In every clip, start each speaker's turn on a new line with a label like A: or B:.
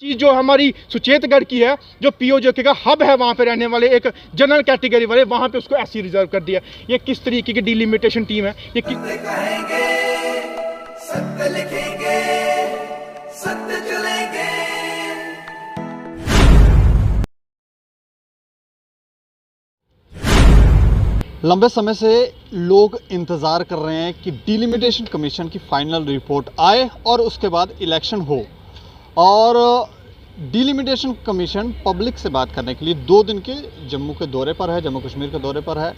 A: चीज़ जो हमारी सुचेतगढ़ की है, जो पीओजे का हब है, वहाँ पे रहने वाले एक जनरल कैटेगरी वाले, वहाँ पे उसको ऐसी रिजर्व कर दिया। ये किस तरीके की डिलिमिटेशन टीम है? ये
B: कहेंगे, सत्य लिखेंगे, सत्य चलेंगे।
C: लंबे समय से लोग इंतज़ार कर रहे हैं कि डिलिमिटेशन कमीशन की फाइनल रिपोर्ट आए और उसके बाद इलेक्शन हो। और डिलिमिटेशन कमीशन पब्लिक से बात करने के लिए 2 दिन के जम्मू के दौरे पर है, जम्मू कश्मीर के दौरे पर है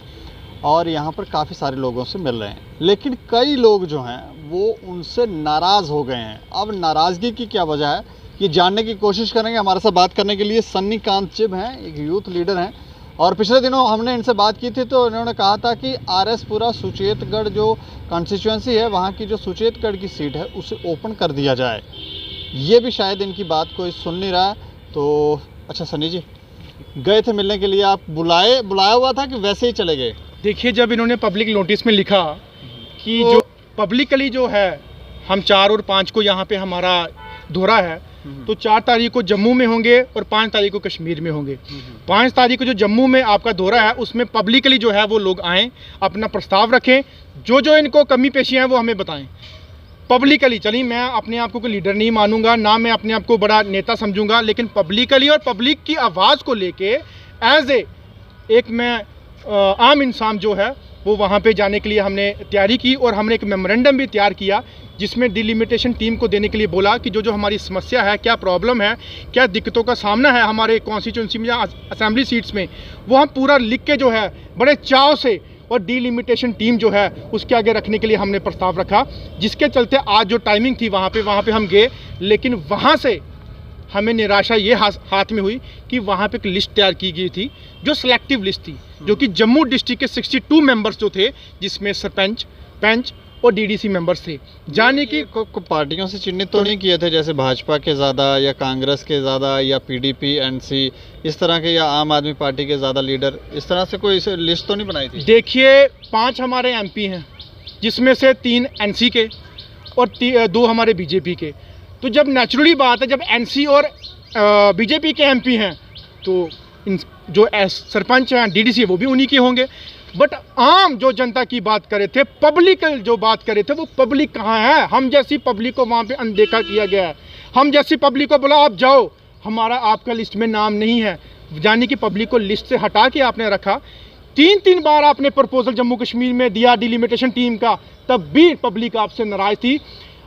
C: और यहाँ पर काफ़ी सारे लोगों से मिल रहे हैं। लेकिन कई लोग जो हैं वो उनसे नाराज़ हो गए हैं। अब नाराज़गी की क्या वजह है, ये जानने की कोशिश करेंगे। हमारे साथ बात करने के लिए सन्नी कांत चिब हैं, एक यूथ लीडर हैं और पिछले दिनों हमने इनसे बात की थी तो इन्होंने कहा था कि आरएसपुरा सुचेतगढ़ जो कॉन्स्टिट्यूंसी है, वहाँ की जो सुचेतगढ़ की सीट है उसे ओपन कर दिया जाए। ये भी शायद इनकी बात कोई सुन नहीं रहा है। तो अच्छा सन्नी जी, गए थे मिलने के लिए, आप बुलाया हुआ था कि वैसे ही चले गए?
A: देखिए, जब इन्होंने पब्लिक नोटिस में लिखा कि जो पब्लिकली जो है हम 4 और 5 को यहाँ पे हमारा दौरा है, तो 4 तारीख को जम्मू में होंगे और 5 तारीख को कश्मीर में होंगे। 5 तारीख को जो जम्मू में आपका दौरा है उसमें पब्लिकली जो है वो लोग आएँ, अपना प्रस्ताव रखें, जो इनको कमी पेशी हैं वो हमें बताएं पब्लिकली। चलिए, मैं अपने आप को कोई लीडर नहीं मानूंगा, ना मैं अपने आप को बड़ा नेता समझूंगा, लेकिन पब्लिकली और पब्लिक की आवाज़ को लेके एज एक मैं आम इंसान जो है वो वहाँ पे जाने के लिए हमने तैयारी की और हमने एक मेमोरेंडम भी तैयार किया जिसमें डिलिमिटेशन टीम को देने के लिए बोला कि जो हमारी समस्या है, क्या प्रॉब्लम है, क्या दिक्कतों का सामना है हमारे कॉन्स्टिट्यूंसी में या असेंबली सीट्स में, वो हम पूरा लिख के जो है बड़े चाव से और डिलिमिटेशन टीम जो है उसके आगे रखने के लिए हमने प्रस्ताव रखा। जिसके चलते आज जो टाइमिंग थी वहाँ पे हम गए, लेकिन वहाँ से हमें निराशा ये हाथ में हुई कि वहाँ पे एक लिस्ट तैयार की गई थी जो सिलेक्टिव लिस्ट थी, जो कि जम्मू डिस्ट्रिक्ट के 62 मेंबर्स जो थे, जिसमें सरपंच, पंच और डीडीसी मेंबर्स थे। जाने की
C: पार्टियों से चिन्हित तो नहीं किए थे, जैसे भाजपा के ज़्यादा या कांग्रेस के ज़्यादा या पीडीपी एनसी इस तरह के, या आम आदमी पार्टी के ज़्यादा लीडर, इस तरह से कोई लिस्ट तो नहीं बनाई थी?
A: देखिए, 5 हमारे एमपी हैं, जिसमें से 3 एनसी के और 2 हमारे बीजेपी के। तो जब नेचुरली बात है, जब एनसी और बीजेपी के एमपी हैं तो जो सरपंच हैं, डीडीसी, वो भी उन्हीं के होंगे। बट आम जो जनता की बात करे थे, पब्लिक जो बात करे थे, वो पब्लिक कहाँ है? हम जैसी पब्लिक को वहाँ पे अनदेखा किया गया है। हम जैसी पब्लिक को बोला आप जाओ, हमारा आपका लिस्ट में नाम नहीं है, यानी कि पब्लिक को लिस्ट से हटा के आपने रखा। 3 बार आपने प्रपोजल जम्मू कश्मीर में दिया डिलिमिटेशन टीम का, तब भी पब्लिक आपसे नाराज थी।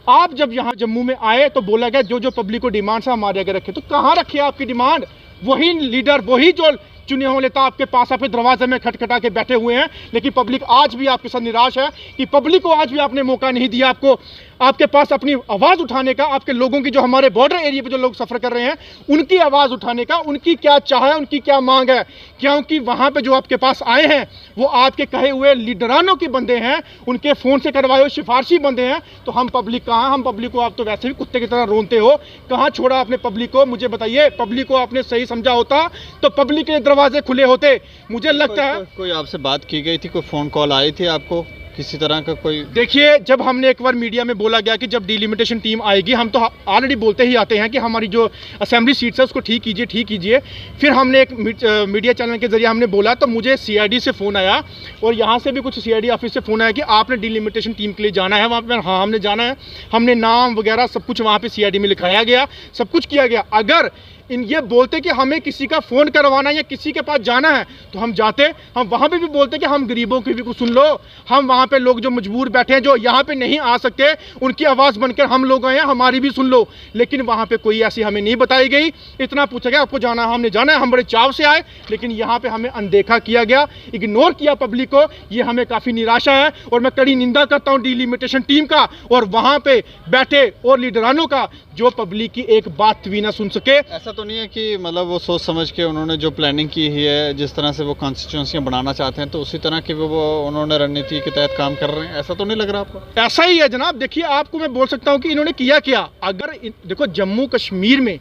A: आप जब यहाँ जम्मू में आए तो बोला गया जो पब्लिक को डिमांड है हमारे आगे रखे। तो कहाँ रखे आपकी डिमांड? वही लीडर, वही जो चुने हुए नेता आपके पास आपके दरवाजे में खटखटा के बैठे हुए हैं, लेकिन पब्लिक आज भी आपके साथ निराश है कि पब्लिक को आज भी आपने मौका नहीं दिया आपको आपके पास अपनी आवाज़ उठाने का, आपके लोगों की, जो हमारे बॉर्डर एरिया पे जो लोग सफ़र कर रहे हैं उनकी आवाज़ उठाने का, उनकी क्या चाह है, उनकी क्या मांग है। क्योंकि वहाँ पे जो आपके पास आए हैं वो आपके कहे हुए लीडरानों के बंदे हैं, उनके फ़ोन से करवाए हुए सिफारशी बंदे हैं। तो हम पब्लिक कहाँ? हम पब्लिक को आप तो वैसे भी कुत्ते की तरह रोनते हो, कहाँ छोड़ा आपने पब्लिक को? मुझे बताइए, पब्लिक को आपने सही समझा होता तो पब्लिक के दरवाजे खुले होते। मुझे लगता है
C: कोई आपसे बात की गई थी, कोई फ़ोन कॉल आई थी आपको किसी तरह का कोई?
A: देखिए, जब हमने एक बार मीडिया में बोला गया कि जब डिलिमिटेशन टीम आएगी, हम तो ऑलरेडी बोलते ही आते हैं कि हमारी जो असेंबली सीट्स है उसको ठीक कीजिए। फिर हमने एक मीडिया चैनल के जरिए हमने बोला तो मुझे सीआईडी से फ़ोन आया और यहाँ से भी कुछ सीआईडी ऑफिस से फ़ोन आया कि आपने डिलिमिटेशन टीम के लिए जाना है वहाँ पर। हाँ, हमने जाना है। हमने नाम वगैरह सब कुछ वहाँ पर सीआईडी में लिखाया गया, सब कुछ किया गया। अगर ये बोलते कि हमें किसी का फ़ोन करवाना है या किसी के पास जाना है तो हम जाते। हम वहाँ पे भी बोलते कि हम गरीबों की भी कुछ सुन लो, हम वहाँ पे लोग जो मजबूर बैठे हैं, जो यहाँ पे नहीं आ सकते, उनकी आवाज़ बनकर हम लोग आए हैं, हमारी भी सुन लो। लेकिन वहाँ पे कोई ऐसी हमें नहीं बताई गई। इतना पूछा गया आपको जाना है, हमने जाना है, हम बड़े चाव से आए, लेकिन यहाँ पर हमें अनदेखा किया गया, इग्नोर किया पब्लिक को। ये हमें काफ़ी निराशा है और मैं कड़ी निंदा करता हूँ डिलिमिटेशन टीम का और वहाँ पर बैठे और लीडरानों का, जो पब्लिक की एक बात भी ना सुन सके।
C: ऐसा तो नहीं है कि मतलब वो सोच समझ के उन्होंने जो प्लानिंग की है, जिस तरह से वो कॉन्स्टिट्यूंसियां बनाना चाहते हैं, तो उसी तरह की वो उन्होंने रणनीति के तहत काम कर रहे हैं? ऐसा तो नहीं लग रहा आपको?
A: ऐसा ही है जनाब। देखिए, आपको मैं बोल सकता हूं कि इन्होंने किया क्या। अगर देखो, जम्मू कश्मीर में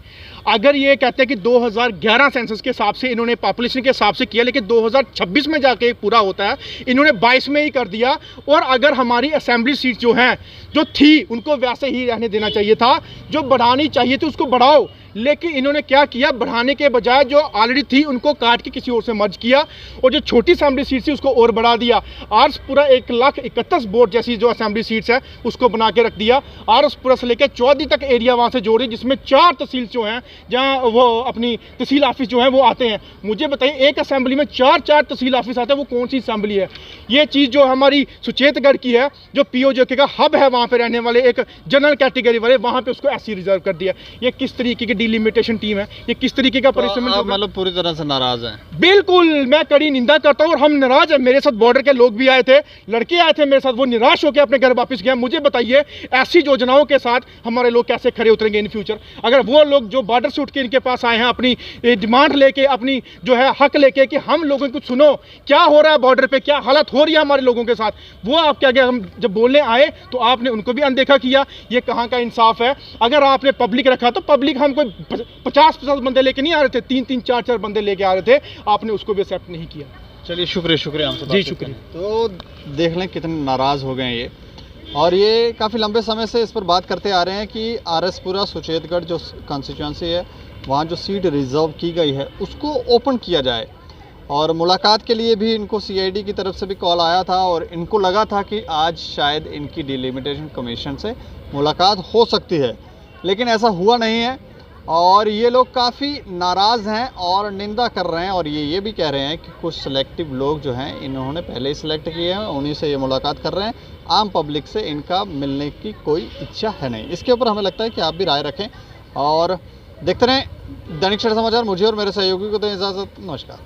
A: अगर ये कहते हैं कि 2011 सेंसस के हिसाब से इन्होंने पॉपुलेशन के हिसाब से किया, लेकिन 2026 में जाके पूरा होता है, इन्होंने 22 में ही कर दिया। और अगर हमारी असेंबली सीट जो हैं, जो थी, उनको वैसे ही रहने देना चाहिए था। जो बढ़ानी चाहिए थी उसको बढ़ाओ, लेकिन इन्होंने क्या किया, बढ़ाने के बजाय जो ऑलरेडी थी उनको काट के किसी और से मर्ज किया, और जो छोटी असेंबली सीट थी उसको और बढ़ा दिया। आरएसपुरा 1,31,000 वोट जैसी जो असेंबली सीट्स है उसको बना के रख दिया। आरएसपुरा से लेकर चौधरी तक एरिया वहाँ से जोड़ी, जिसमें 4 तहसील जो हैं जहाँ वो अपनी तहसील ऑफिस जो है वो आते हैं। मुझे बताइए एक असेंबली में 4 तहसील ऑफिस आते हैं, वो कौन सी असेंबली है? ये चीज़ जो हमारी सुचेतगढ़ की है, जो पीओजे का हब है, वहाँ पे रहने वाले एक जनरल कैटेगरी वाले, वहाँ पे उसको ऐसी रिजर्व कर दिया। ये किस तरीके की डिलिमिटेशन टीम है, ये किस तरीके का परिश्रम?
C: आप मतलब पूरी तरह से नाराज हैं?
A: बिल्कुल, मैं कड़ी निंदा करता हूँ और हम नाराज हैं। मेरे साथ बॉर्डर के लोग भी आए थे, लड़के आए थे मेरे साथ, वो निराश होकर अपने घर वापस गए। मुझे बताइए ऐसी योजनाओं के साथ हमारे लोग कैसे खड़े उतरेंगे इन फ्यूचर? अगर वो लोग जो बॉर्डर से उठ के इनके पास आए हैं अपनी डिमांड लेके, अपनी जो है हक लेके कि हम लोगों को सुनो क्या हो रहा है बॉर्डर पे, क्या हालत हो रही है हमारे लोगों के साथ, वो आप क्या हम जब बोलने आए तो आपने उनको भी अनदेखा किया। ये कहाँ का इंसाफ है? अगर आपने पब्लिक रखा तो पब्लिक हम कोई 50-50 बंदे लेके नहीं आ रहे थे, 3-3, 4-4 बंदे लेके आ रहे थे, आपने उसको भी एक्सेप्ट नहीं किया।
C: चलिए शुक्रिया हमसे
A: जी शुक्रिया।
C: तो देख लें कितने नाराज़ हो गए हैं ये, और ये काफ़ी लंबे समय से इस पर बात करते आ रहे हैं कि आरएसपुरा सुचेतगढ़ जो कॉन्स्टिट्यूंसी है वहाँ जो सीट रिजर्व की गई है उसको ओपन किया जाए। और मुलाकात के लिए भी इनको सीआईडी की तरफ से भी कॉल आया था और इनको लगा था कि आज शायद इनकी डिलिमिटेशन कमीशन से मुलाकात हो सकती है, लेकिन ऐसा हुआ नहीं है। और ये लोग काफ़ी नाराज़ हैं और निंदा कर रहे हैं, और ये भी कह रहे हैं कि कुछ सिलेक्टिव लोग जो हैं इन्होंने पहले ही सिलेक्ट किए हैं, उन्हीं से ये मुलाकात कर रहे हैं, आम पब्लिक से इनका मिलने की कोई इच्छा है नहीं। इसके ऊपर हमें लगता है कि आप भी राय रखें और देखते रहें दैनिक क्षण समाचार। मुझे और मेरे सहयोगी को दें इजाज़त। नमस्कार।